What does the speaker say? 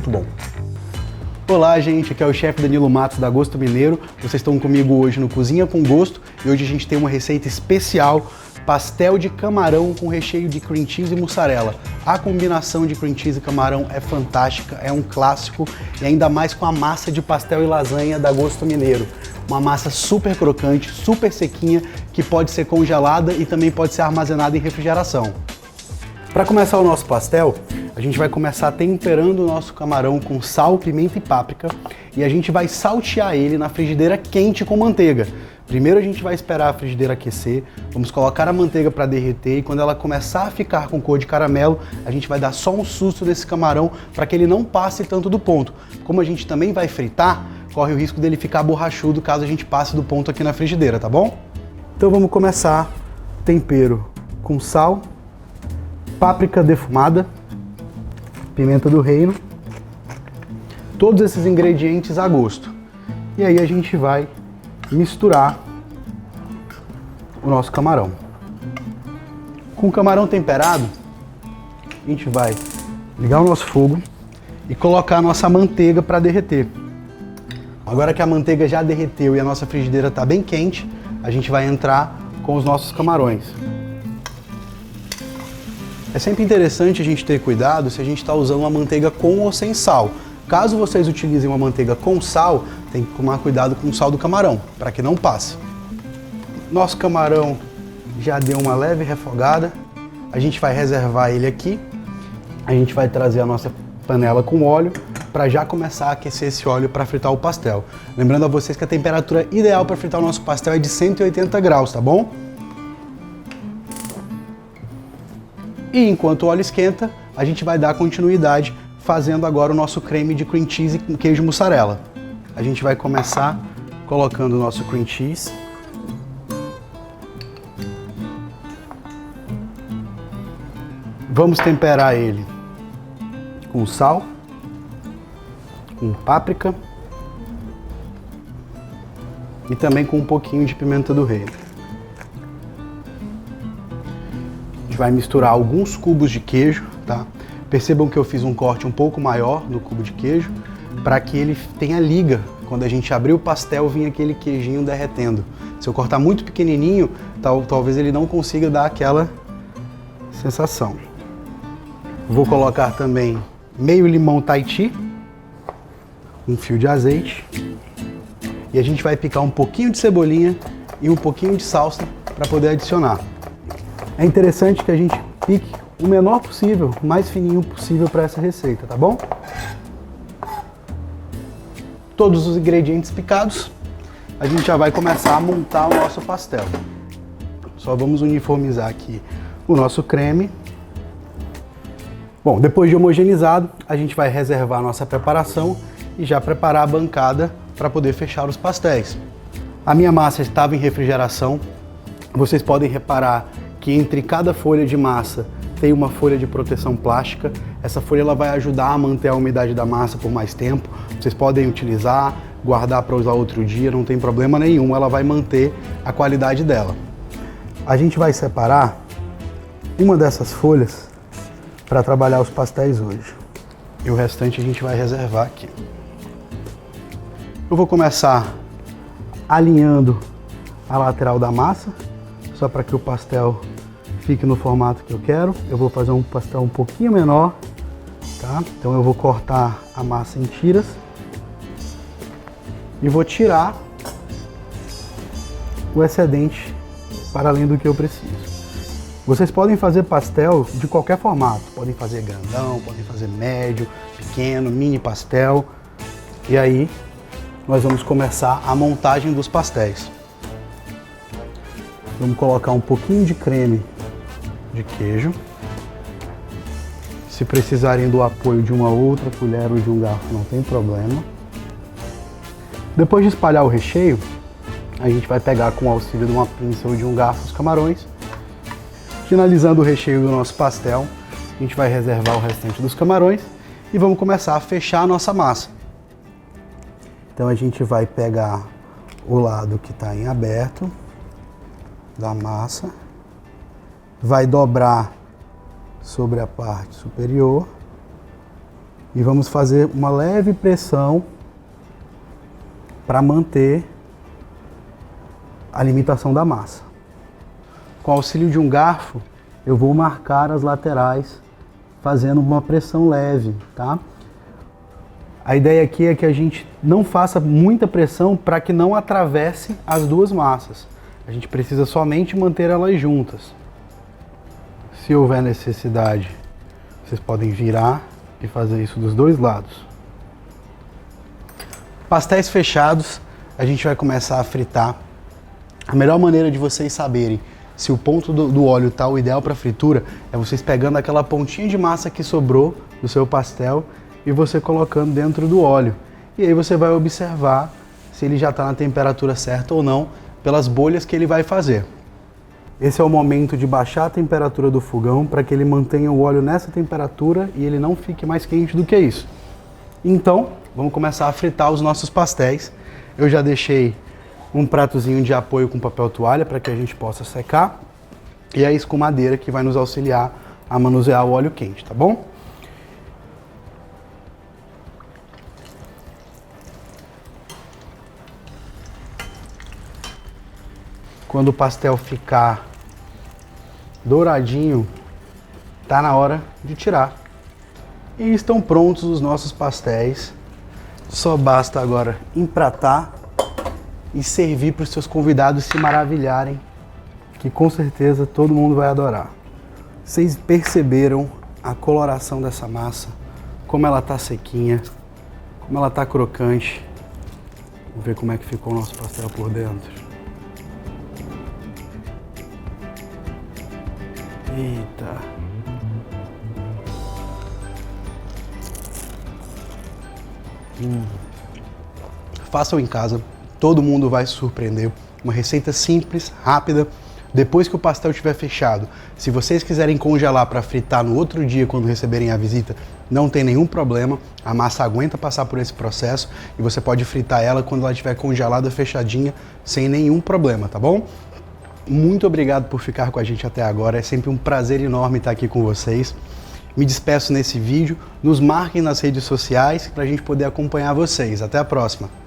muito bom. Olá, gente, aqui é o chefe Danilo Matos da Gosto Mineiro. Vocês estão comigo hoje no Cozinha com Gosto e hoje a gente tem uma receita especial, pastel de camarão com recheio de cream cheese e mussarela. A combinação de cream cheese e camarão é fantástica, é um clássico e ainda mais com a massa de pastel e lasanha da Gosto Mineiro. Uma massa super crocante, super sequinha, que pode ser congelada e também pode ser armazenada em refrigeração. Para começar o nosso pastel, a gente vai começar temperando o nosso camarão com sal, pimenta e páprica e a gente vai saltear ele na frigideira quente com manteiga. Primeiro a gente vai esperar a frigideira aquecer, vamos colocar a manteiga para derreter e quando ela começar a ficar com cor de caramelo, a gente vai dar só um susto nesse camarão para que ele não passe tanto do ponto. Como a gente também vai fritar, corre o risco dele ficar borrachudo caso a gente passe do ponto aqui na frigideira, tá bom? Então vamos começar tempero com sal, páprica defumada, pimenta do reino, todos esses ingredientes a gosto. E aí a gente vai misturar o nosso camarão. Com o camarão temperado, a gente vai ligar o nosso fogo e colocar a nossa manteiga para derreter. Agora que a manteiga já derreteu e a nossa frigideira está bem quente, a gente vai entrar com os nossos camarões. É sempre interessante a gente ter cuidado se a gente está usando uma manteiga com ou sem sal. Caso vocês utilizem uma manteiga com sal, tem que tomar cuidado com o sal do camarão, para que não passe. Nosso camarão já deu uma leve refogada, a gente vai reservar ele aqui, a gente vai trazer a nossa panela com óleo, para já começar a aquecer esse óleo para fritar o pastel. Lembrando a vocês que a temperatura ideal para fritar o nosso pastel é de 180 graus, tá bom? E enquanto o óleo esquenta, a gente vai dar continuidade fazendo agora o nosso creme de cream cheese com queijo mussarela. A gente vai começar colocando o nosso cream cheese. Vamos temperar ele com sal, com páprica e também com um pouquinho de pimenta do reino. A gente vai misturar alguns cubos de queijo, tá? Percebam que eu fiz um corte um pouco maior no cubo de queijo para que ele tenha liga. Quando a gente abrir o pastel, vinha aquele queijinho derretendo. Se eu cortar muito pequenininho, talvez ele não consiga dar aquela sensação. Vou colocar também meio limão Tahiti, um fio de azeite e a gente vai picar um pouquinho de cebolinha e um pouquinho de salsa para poder adicionar. É interessante que a gente pique o menor possível, o mais fininho possível para essa receita, tá bom? Todos os ingredientes picados, a gente já vai começar a montar o nosso pastel. Só vamos uniformizar aqui o nosso creme. Bom, depois de homogeneizado, a gente vai reservar a nossa preparação e já preparar a bancada para poder fechar os pastéis. A minha massa estava em refrigeração. Vocês podem reparar que entre cada folha de massa tem uma folha de proteção plástica. Essa folha ela vai ajudar a manter a umidade da massa por mais tempo. Vocês podem utilizar, guardar para usar outro dia, não tem problema nenhum, ela vai manter a qualidade dela. A gente vai separar uma dessas folhas para trabalhar os pastéis hoje. E o restante a gente vai reservar aqui. Eu vou começar alinhando a lateral da massa, só para que o pastel fique no formato que eu quero. Eu vou fazer um pastel um pouquinho menor, tá? Então eu vou cortar a massa em tiras e vou tirar o excedente para além do que eu preciso. Vocês podem fazer pastel de qualquer formato, podem fazer grandão, podem fazer médio, pequeno, mini pastel. E aí nós vamos começar a montagem dos pastéis. Vamos colocar um pouquinho de creme de queijo. Se precisarem do apoio de uma outra colher ou de um garfo, não tem problema. Depois de espalhar o recheio, a gente vai pegar com o auxílio de uma pinça ou de um garfo os camarões. Finalizando o recheio do nosso pastel, a gente vai reservar o restante dos camarões e vamos começar a fechar a nossa massa. Então a gente vai pegar o lado que está em aberto da massa, vai dobrar sobre a parte superior E vamos fazer uma leve pressão para manter a limitação da massa. Com o auxílio de um garfo, eu vou marcar as laterais fazendo uma pressão leve, tá? A ideia aqui é que a gente não faça muita pressão para que não atravesse as duas massas. A gente precisa somente manter elas juntas. Se houver necessidade, vocês podem virar e fazer isso dos dois lados. Pastéis fechados, a gente vai começar a fritar. A melhor maneira de vocês saberem se o ponto do óleo está o ideal para fritura é vocês pegando aquela pontinha de massa que sobrou do seu pastel e você colocando dentro do óleo. E aí você vai observar se ele já está na temperatura certa ou não, pelas bolhas que ele vai fazer. Esse é o momento de baixar a temperatura do fogão para que ele mantenha o óleo nessa temperatura e ele não fique mais quente do que isso. Então, vamos começar a fritar os nossos pastéis. Eu já deixei um pratozinho de apoio com papel toalha para que a gente possa secar e a escumadeira que vai nos auxiliar a manusear o óleo quente, tá bom? Quando o pastel ficar douradinho, tá na hora de tirar. E estão prontos os nossos pastéis. Só basta agora empratar e servir para os seus convidados se maravilharem, que com certeza todo mundo vai adorar. Vocês perceberam a coloração dessa massa? Como ela tá sequinha, como ela tá crocante. Vamos ver como é que ficou o nosso pastel por dentro. Eita! Façam em casa, todo mundo vai se surpreender. Uma receita simples, rápida. Depois que o pastel estiver fechado, se vocês quiserem congelar para fritar no outro dia quando receberem a visita, não tem nenhum problema. A massa aguenta passar por esse processo e você pode fritar ela quando ela estiver congelada, fechadinha, sem nenhum problema, tá bom? Muito obrigado por ficar com a gente até agora, é sempre um prazer enorme estar aqui com vocês. Me despeço nesse vídeo, nos marquem nas redes sociais para a gente poder acompanhar vocês. Até a próxima!